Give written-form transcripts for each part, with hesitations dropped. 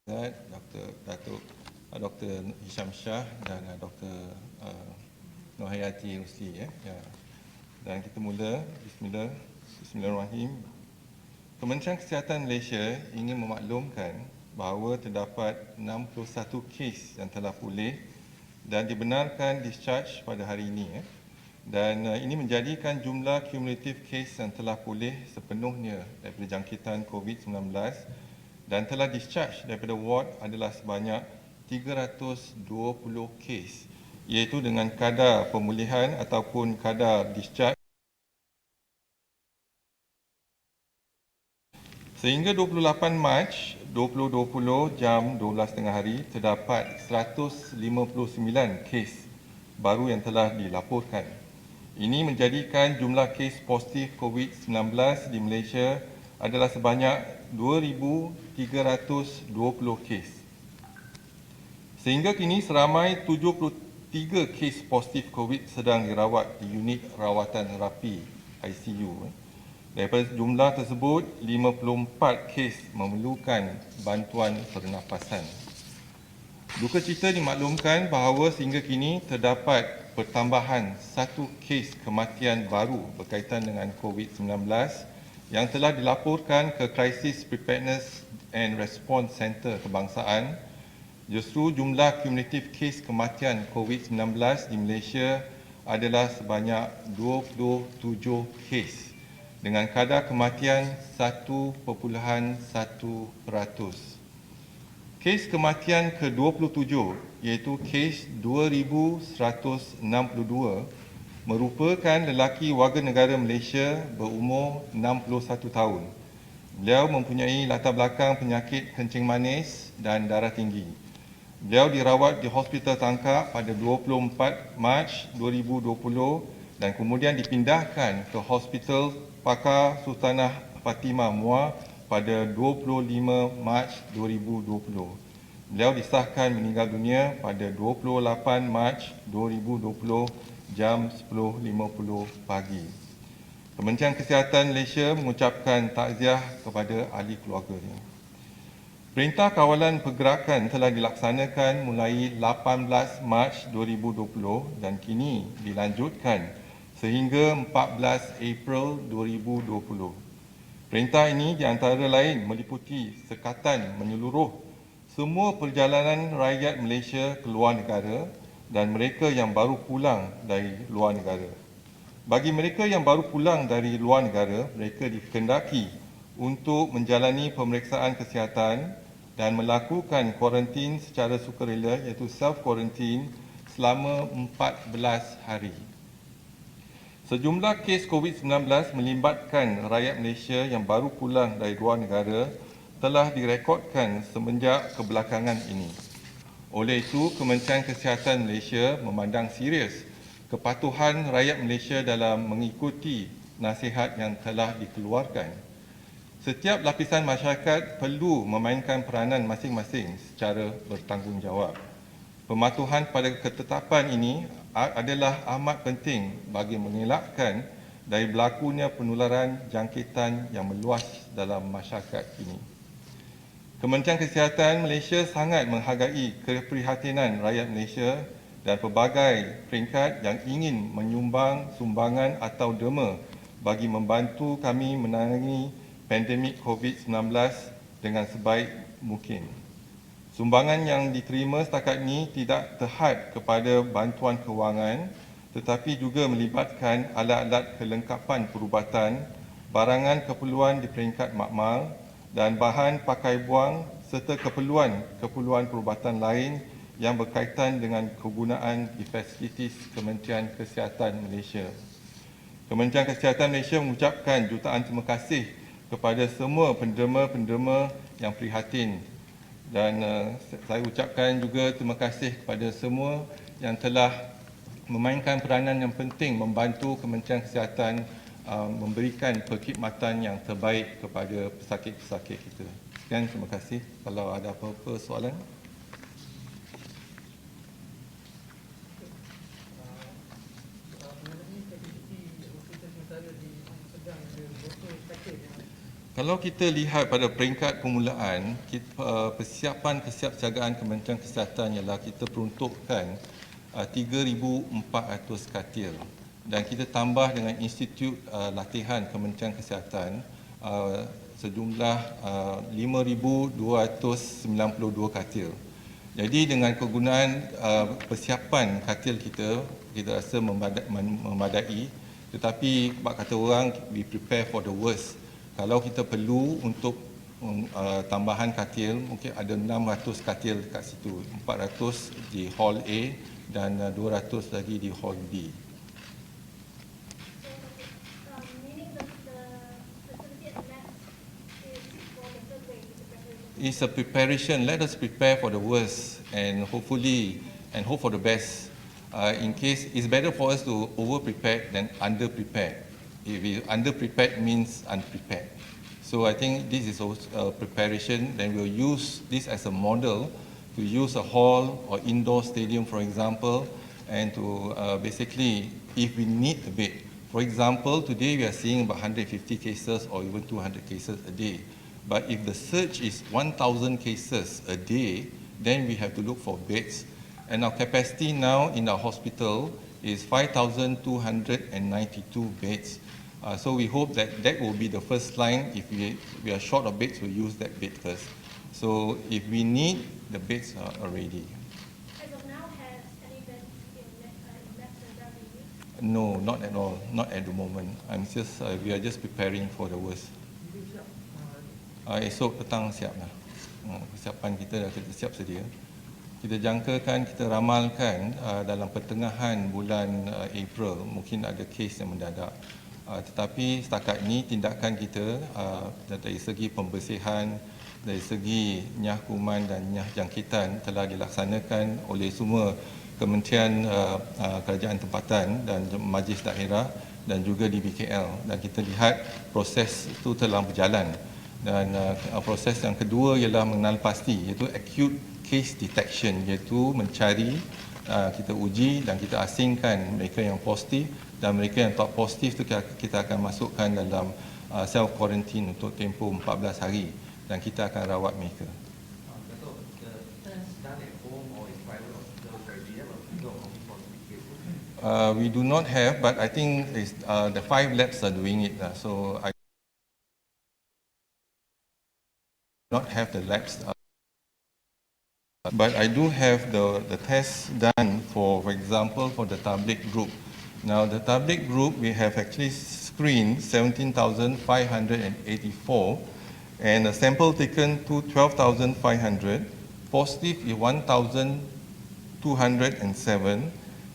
Datuk Dr. Hisham Shah dan Dr. Nohayati Rusli. Dan kita mula. Bismillahirrahmanirrahim. Kementerian Kesihatan Malaysia ingin memaklumkan bahawa terdapat 61 kes yang telah pulih dan dibenarkan discharge pada hari ini. Dan ini menjadikan jumlah kumulatif kes yang telah pulih sepenuhnya daripada jangkitan COVID-19 dan telah discharge daripada ward adalah sebanyak 320 kes, iaitu dengan kadar pemulihan ataupun kadar discharge sehingga 28 Mac 2020 jam 12.30 hari terdapat 159 kes baru yang telah dilaporkan. Ini menjadikan jumlah kes positif COVID-19 di Malaysia adalah sebanyak 2,320 kes. Sehingga kini seramai 73 kes positif COVID sedang dirawat di unit rawatan rapi ICU. Daripada jumlah tersebut, 54 kes memerlukan bantuan pernafasan. Duka cita dimaklumkan bahawa sehingga kini terdapat pertambahan 1 kes kematian baru berkaitan dengan COVID-19 yang telah dilaporkan ke Crisis Preparedness and Response Center Kebangsaan. Justru jumlah kumulatif kes kematian COVID-19 di Malaysia adalah sebanyak 27 kes dengan kadar kematian 1.1%. Kes kematian ke-27 iaitu kes 2162 merupakan lelaki warga negara Malaysia berumur 61 tahun. Beliau mempunyai latar belakang penyakit kencing manis dan darah tinggi. Beliau dirawat di Hospital Tangkak pada 24 Mac 2020 dan kemudian dipindahkan ke Hospital Pakar Sultanah Fatimah Muar pada 25 Mac 2020. Beliau disahkan meninggal dunia pada 28 Mac 2020 jam 10.50 pagi. Kementerian Kesihatan Malaysia mengucapkan takziah kepada ahli keluarganya. Perintah kawalan pergerakan telah dilaksanakan mulai 18 Mac 2020 dan kini dilanjutkan sehingga 14 April 2020. Perintah ini di antara lain meliputi sekatan menyeluruh semua perjalanan rakyat Malaysia ke luar negara dan mereka yang baru pulang dari luar negara. Bagi mereka yang baru pulang dari luar negara, mereka dikendaki untuk menjalani pemeriksaan kesihatan dan melakukan kuarantin secara sukarela iaitu self-quarantine selama 14 hari. Sejumlah kes COVID-19 melibatkan rakyat Malaysia yang baru pulang dari luar negara telah direkodkan semenjak kebelakangan ini. Oleh itu, Kementerian Kesihatan Malaysia memandang serius kepatuhan rakyat Malaysia dalam mengikuti nasihat yang telah dikeluarkan. Setiap lapisan masyarakat perlu memainkan peranan masing-masing secara bertanggungjawab. Pematuhan pada ketetapan ini adalah amat penting bagi mengelakkan dari berlakunya penularan jangkitan yang meluas dalam masyarakat ini. Kementerian Kesihatan Malaysia sangat menghargai keprihatinan rakyat Malaysia dan pelbagai peringkat yang ingin menyumbang sumbangan atau derma bagi membantu kami menangani pandemik COVID-19 dengan sebaik mungkin. Sumbangan yang diterima setakat ini tidak terhad kepada bantuan kewangan tetapi juga melibatkan alat-alat kelengkapan perubatan, barangan keperluan di peringkat makmal dan bahan pakai buang serta keperluan perubatan lain yang berkaitan dengan kegunaan di fasilitis Kementerian Kesihatan Malaysia. Kementerian Kesihatan Malaysia mengucapkan jutaan terima kasih kepada semua penderma-penderma yang prihatin. Dan saya ucapkan juga terima kasih kepada semua yang telah memainkan peranan yang penting membantu Kementerian Kesihatan memberikan perkhidmatan yang terbaik kepada pesakit-pesakit kita. Sekian, terima kasih. Kalau ada apa-apa soalan. Kalau kita lihat pada peringkat permulaan, persiapan kesiapsiagaan Kementerian Kesihatan ialah kita peruntukkan 3,400 katil dan kita tambah dengan Institut Latihan Kementerian Kesihatan sejumlah 5,292 katil. Jadi dengan kegunaan persiapan katil kita rasa memadai, tetapi kata orang, we prepare for the worst. Kalau kita perlu untuk tambahan katil, mungkin ada 600 katil kat situ, 400 di Hall A dan 200 lagi di Hall B. It's a preparation. Let us prepare for the worst and hopefully and hope for the best. In case it's better for us to over-prepare than under-prepare. If we under-prepared means unprepared. So I think this is also a preparation. Then we'll use this as a model to use a hall or indoor stadium, for example, and to basically, if we need a bed. For example, today we are seeing about 150 cases or even 200 cases a day. But if the surge is 1,000 cases a day, then we have to look for beds. And our capacity now in our hospital is 5,292 beds. So we hope that that will be the first line. If we are short of beds, we'll use that bed first. So if we need, the beds are ready. As of now, has any beds left reserved? No, not at all. Not at the moment. We are just preparing for the worst. Esok petang siap lah. Persiapan kita dah kita siap sedia. Kita jangkakan, kita ramalkan dalam pertengahan bulan April mungkin ada kes yang mendadak. Tetapi setakat ini tindakan kita dari segi pembersihan, dari segi nyah kuman dan nyah jangkitan telah dilaksanakan oleh semua kementerian kerajaan tempatan dan majlis daerah dan juga di BKL, dan kita lihat proses itu telah berjalan. Dan proses yang kedua ialah mengenal pasti, iaitu acute case detection, iaitu mencari, kita uji dan kita asingkan mereka yang positif, dan mereka yang tak positif itu kita akan masukkan dalam self quarantine untuk tempoh 14 hari dan kita akan rawat mereka. We do not have, but I think the 5 labs are doing it. So I not have the labs, but I do have the tests done for example, for the tablet group. Now, the tablet group, we have actually screened 17,584, and a sample taken to 12,500. Positive is 1,207,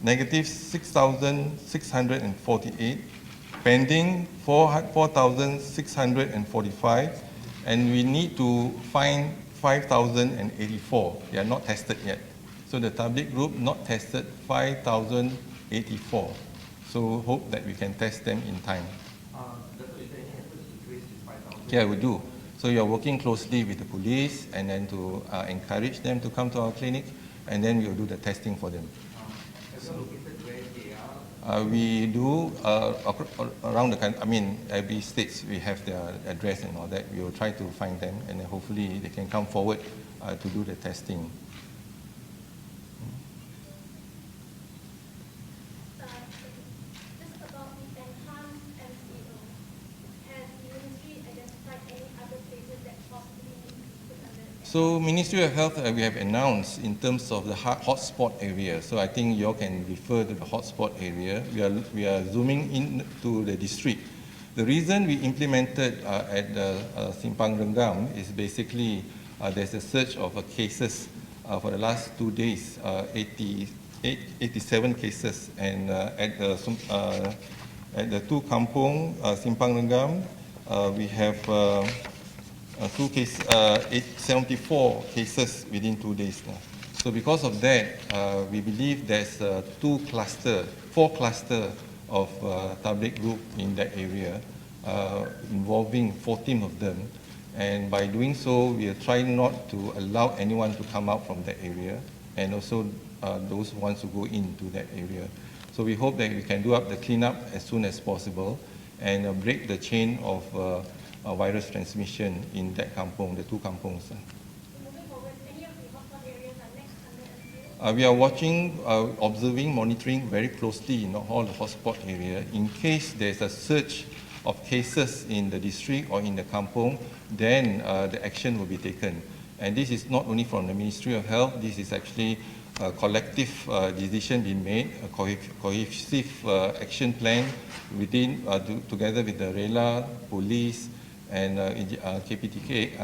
negative 6,648, pending 4,645. And we need to find 5,084. They are not tested yet. So the tablet group not tested 5,084. So hope that we can test them in time. Yeah, we do. So we are working closely with the police and then to encourage them to come to our clinic, and then we will do the testing for them. We do around the country. I mean, every state we have their address and all that. We will try to find them, and then hopefully they can come forward to do the testing. Just about the enhanced MCO, has the ministry identified any other places that possibly need to be put under? So Ministry of Health, we have announced in terms of the hotspot area. So I think you all can refer to the hotspot area. We are zooming in to the district. The reason we implemented at Simpang Renggam is basically there's a surge of cases for the last 2 days, 87 cases, and at the two kampung, Simpang Renggam, we have 74 cases within 2 days now. So because of that, we believe there's 4 cluster of tablet group in that area, involving 14 of them. And by doing so, we are trying not to allow anyone to come out from that area, and also those who want to go into that area. So we hope that we can do up the cleanup as soon as possible and break the chain of virus transmission in that kampung, the two kampungs. Moving forward, any of the hotspot areas are next under MCO? We are watching, observing, monitoring very closely in all the hotspot area. In case there's a surge of cases in the district or in the kampung, then the action will be taken. And this is not only from the Ministry of Health, this is actually a collective decision being made, a cohesive action plan within, together with the RELA, police, and KPTK,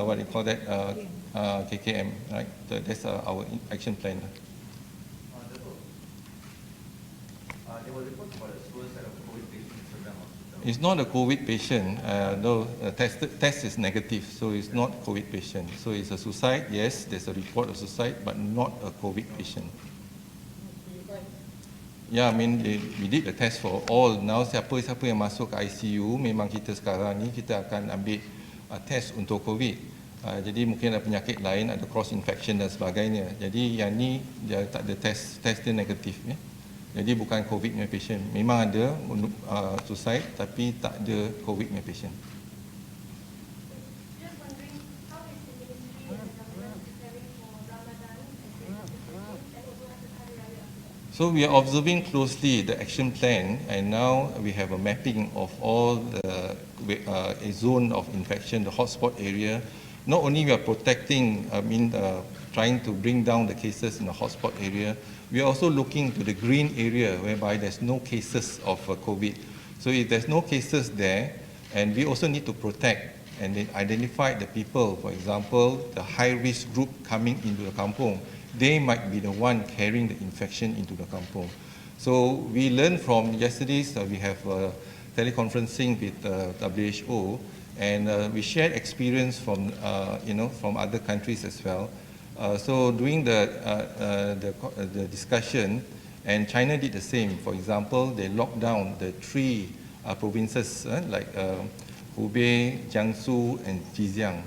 what do you call that, KKM, right? That's our action plan. There were reports about a suicide of COVID patients in Sidang Hospital. It's not a COVID patient. No, test is negative, so it's not COVID patient. So it's a suicide. Yes, there's a report of suicide, but not a COVID patient. Yeah, I mean, we did the test for all. Now, siapa yang masuk ke ICU, memang kita sekarang ni kita akan ambil test untuk COVID. Jadi mungkin ada penyakit lain, ada cross infection dan sebagainya. Jadi yang ni dia tak ada test dia negatif. Ya. Jadi bukan COVID punya patient. Memang ada suicide, tapi tak ada COVID punya patient. Just wondering, how is the ministry and the government preparing for Ramadan and also as a Hari Raya? So we are observing closely the action plan, and now we have a mapping of all the a zone of infection, the hotspot area. Not only we are protecting, trying to bring down the cases in the hotspot area, we are also looking to the green area whereby there's no cases of COVID. So if there's no cases there, and we also need to protect and then identify the people, for example, the high-risk group coming into the kampung, they might be the one carrying the infection into the kampung. So we learned from yesterday's, we have teleconferencing with WHO, and we shared experience from, from other countries as well. So during the discussion, and China did the same. For example, they locked down the 3 provinces like Hubei, Jiangsu, and Zhejiang,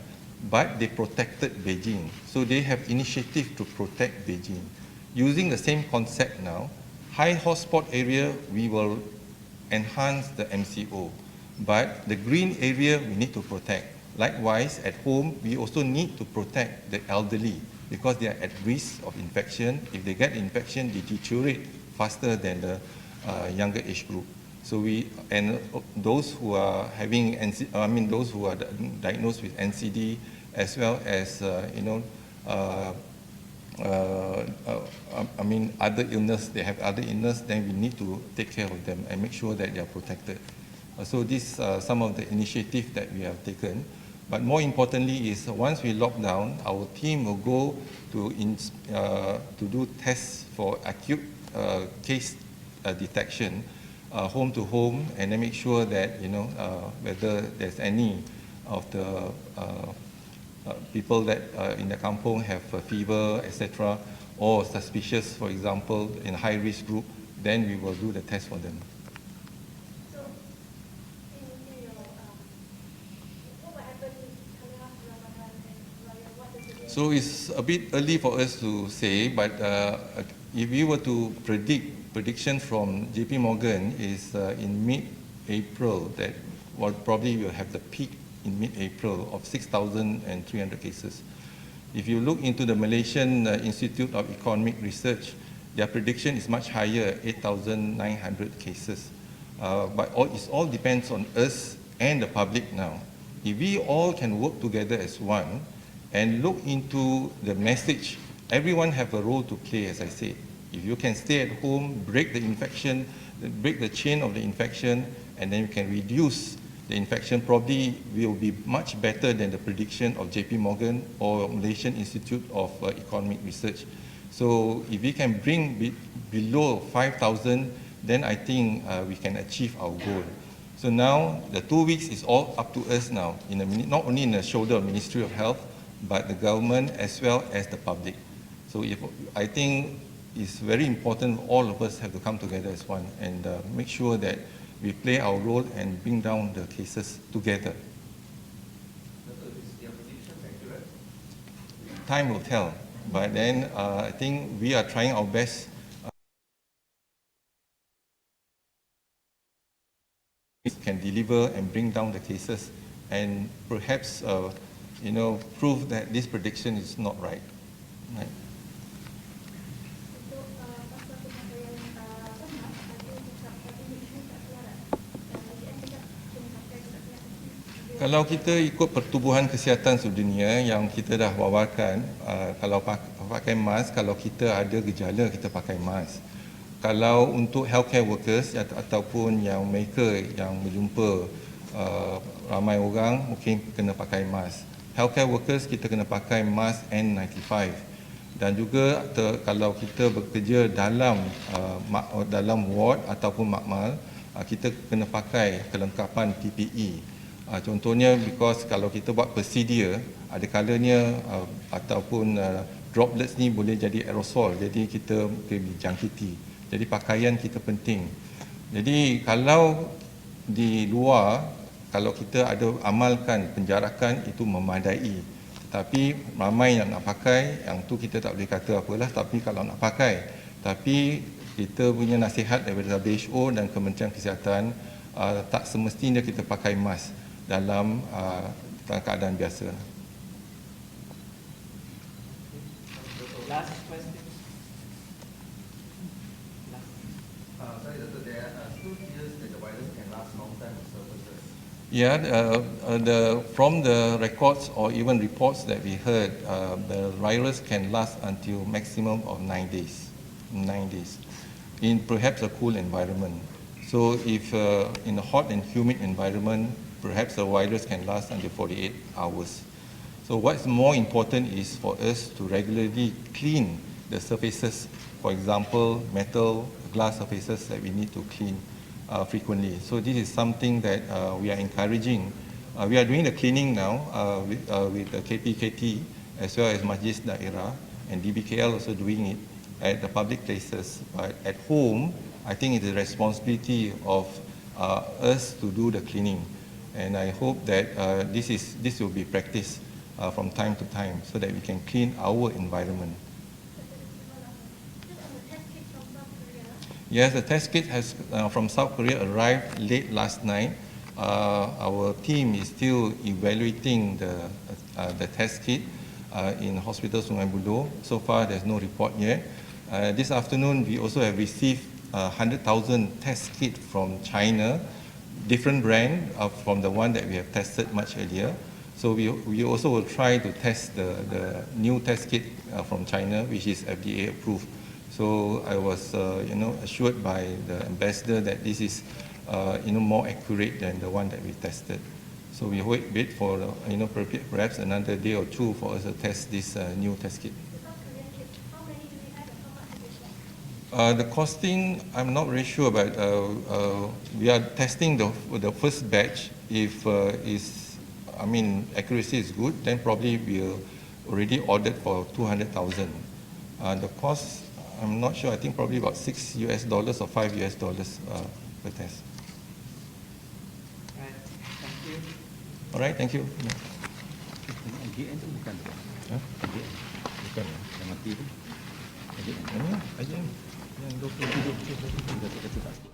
but they protected Beijing. So they have initiative to protect Beijing. Using the same concept now, high hotspot area, we will enhance the MCO, but the green area we need to protect. Likewise, at home, we also need to protect the elderly because they are at risk of infection. If they get infection, they deteriorate faster than the younger age group. So those who are having, those who are diagnosed with NCD, as well as other illness, they have other illness, then we need to take care of them and make sure that they are protected. So these are some of the initiatives that we have taken. But more importantly is once we lock down, our team will go to do tests for acute case detection, home to home, and then make sure that whether there's any of the people that in the kampung have a fever, etc., or suspicious, for example, in a high-risk group, then we will do the test for them. So, what will happen coming after Ramadan and Raya? What does it mean? So it's a bit early for us to say, but if we were to prediction from JP Morgan is in mid-April that probably will have the peak in mid-April of 6,300 cases. If you look into the Malaysian Institute of Economic Research, their prediction is much higher, 8,900 cases. But it all depends on us and the public now. If we all can work together as one and look into the message, everyone have a role to play, as I said. If you can stay at home, break the infection, break the chain of the infection, and then you can reduce the infection, probably will be much better than the prediction of JP Morgan or Malaysian Institute of Economic Research. So if we can bring below 5,000, then I think we can achieve our goal. So now the 2 weeks is all up to us now, not only in the shoulder of Ministry of Health, but the government as well as the public. So I think it's very important all of us have to come together as one and make sure that we play our role and bring down the cases together. Is your predictions accurate? Time will tell, but then I think we are trying our best. can deliver and bring down the cases and perhaps prove that this prediction is not right. Right. Untuk pasal pemakaian mask, ada cakap tadi make tak selaras. Dan IGN cakap kena pakai tak selaras. Kalau kita ikut pertubuhan kesihatan sedunia yang kita dah wawarkan, kalau pakai mask, kalau kita ada gejala kita pakai mask. Kalau untuk healthcare workers ataupun yang mereka yang berjumpa ramai orang, mungkin kena pakai mask. Healthcare workers kita kena pakai mask N95. Dan juga kalau kita bekerja dalam ward ataupun makmal, kita kena pakai kelengkapan PPE. Contohnya because kalau kita buat procedure, ada kalanya ataupun droplets ni boleh jadi aerosol, jadi kita dijangkiti. Jadi pakaian kita penting. Jadi kalau di luar, kalau kita ada amalkan penjarakan itu memadai. Tetapi ramai yang nak pakai, yang tu kita tak boleh kata apalah, tapi kalau nak pakai. Tapi kita punya nasihat daripada WHO dan Kementerian Kesihatan, tak semestinya kita pakai mask dalam keadaan biasa. Last question. Sorry, Doctor, there are still fears that the virus can last long time on surfaces. Yeah, from the records or even reports that we heard, the virus can last until maximum of 9 days. 9 days, in perhaps a cool environment. So if in a hot and humid environment, perhaps the virus can last until 48 hours. So what's more important is for us to regularly clean the surfaces, for example, metal, glass surfaces that we need to clean frequently. So this is something that we are encouraging. We are doing the cleaning now with the KPKT as well as Majlis Daerah, and DBKL also doing it at the public places. But at home, I think it is the responsibility of us to do the cleaning. And I hope that this will be practiced from time to time so that we can clean our environment. Yes, the test kit has from South Korea arrived late last night. Our team is still evaluating the test kit in Hospital Sungai Buloh. So far, there's no report yet. This afternoon, we also have received 100,000 test kit from China, different brand from the one that we have tested much earlier. So we also will try to test the new test kit from China, which is FDA approved. So I was assured by the ambassador that this is more accurate than the one that we tested. So we wait for perhaps another day or two for us to test this new test kit. How many do we have and how much do we have? The costing, I'm not very sure about. We are testing the first batch. If accuracy is good, then probably we'll already ordered for 200,000. The cost, I'm not sure. I think probably about $6 or $5 per test. Right. Thank you. All right, thank you. IGN tu bukan. IGN. Bukan. Yang mati tu. IGN. Ini aja yang 27 Kita tak